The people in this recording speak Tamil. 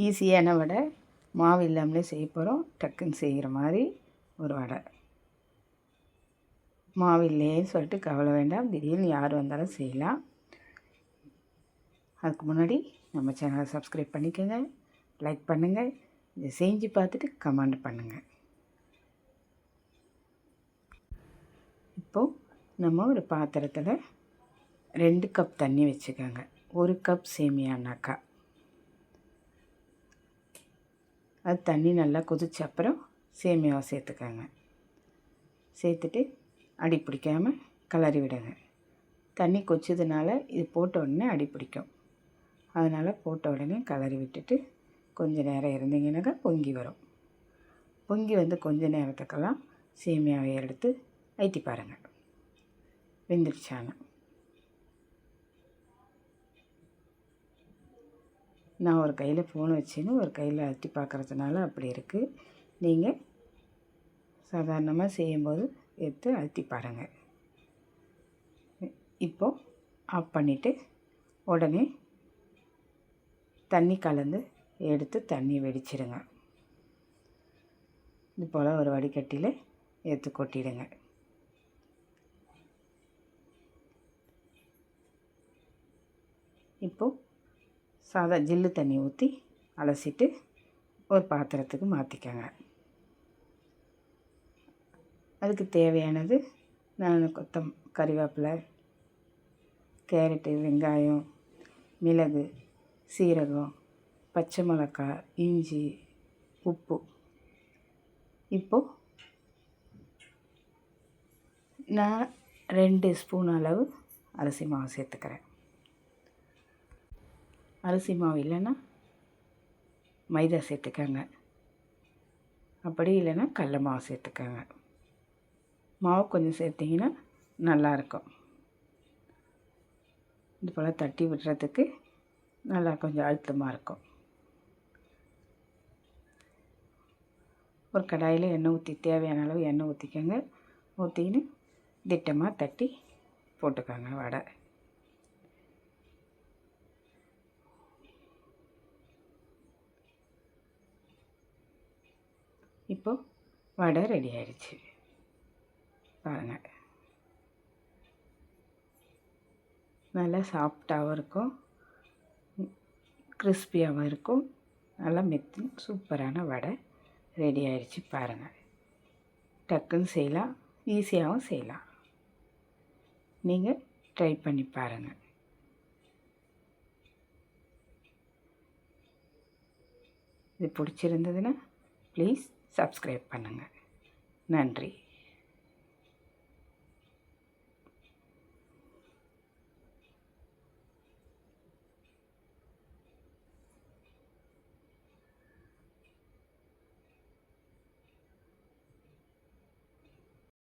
ஈஸியான வடை, மாவு இல்லாமலே செய்ய போகிறோம். டக்குன்னு செய்கிற மாதிரி ஒரு வடை. மாவு இல்லையேன்னு சொல்லிட்டு கவலை வேண்டாம், திடீர்னு யார் வந்தாலும் செய்யலாம். அதுக்கு முன்னாடி நம்ம சேனலை சப்ஸ்கிரைப் பண்ணிக்கோங்க, லைக் பண்ணுங்கள், இதை செஞ்சு பார்த்துட்டு கமெண்ட் பண்ணுங்கள். இப்போது நம்ம ஒரு பாத்திரத்தில் 2 கப் தண்ணி வச்சுக்கோங்க. 1 கப் சேமியானாக்கா அது தண்ணி நல்லா கொதிச்ச அப்புறம் சேமியாவை சேர்த்துக்கோங்க. சேர்த்துட்டு அடி பிடிக்காமல் கிளறி விடுங்க. தண்ணி கொச்சதுனால இது போட்ட உடனே அடி பிடிக்கும். அதனால் போட்ட உடனே கிளறி விட்டுட்டு கொஞ்சம் நேரம் இருந்தீங்கன்னாக்கா பொங்கி வரும். பொங்கி வந்து கொஞ்சம் நேரத்துக்கெல்லாம் சேமியாவை எடுத்து ஐட்டி பாருங்கள் வெந்துடுச்சான. நான் ஒரு கையில் ஃபோன் வச்சுன்னு ஒரு கையில் அழுத்தி பார்க்குறதுனால அப்படி இருக்குது. நீங்கள் சாதாரணமாக செய்யும்போது எடுத்து அழுத்தி பாருங்கள். இப்போது ஆஃப் பண்ணிவிட்டு உடனே தண்ணி கலந்து எடுத்து தண்ணி வெடிச்சிடுங்க. இது போல் ஒரு வடிகட்டியில் எடுத்து கொட்டிடுங்க. இப்போது சாதா ஜில்லு தண்ணி ஊற்றி அலசிட்டு ஒரு பாத்திரத்துக்கு மாற்றிக்கோங்க. அதுக்கு தேவையானது நான் கறிவேப்பிலை, கேரட்டு, வெங்காயம், மிளகு, சீரகம், பச்சை மிளகாய், இஞ்சி, உப்பு. இப்போது நான் 2 ஸ்பூன் அளவு அரிசி மாவு சேர்த்துக்கிறேன். அரிசி மாவு இல்லைன்னா மைதா சேர்த்துக்கோங்க, அப்படி இல்லைன்னா கடல மாவு சேர்த்துக்கோங்க. மாவு கொஞ்சம் சேர்த்திங்கன்னா நல்லாயிருக்கும். இது போல் தட்டி விடுறதுக்கு நல்லா கொஞ்சம் அழுத்தமாக இருக்கும். ஒரு கடாயில் எண்ணெய் ஊற்றி தேவையான அளவு எண்ணெய் ஊற்றிக்கோங்க. ஊற்றின்னு திட்டமாக தட்டி போட்டுக்கோங்க வடை. இப்போது வடை ரெடி ஆயிடுச்சு பாருங்கள். நல்லா சாஃப்டாகவும் இருக்கும், கிறிஸ்பியாகவும் இருக்கும். நல்லா மெத்து சூப்பரான வடை ரெடி ஆயிடுச்சு பாருங்கள். டக்குன்னு செய்யலாம், ஈஸியாகவும் செய்யலாம். நீங்கள் ட்ரை பண்ணி பாருங்கள். இது பிடிச்சிருந்ததுன்னா ப்ளீஸ் சப்ஸ்கிரைப் பண்ணுங்கள். நன்றி.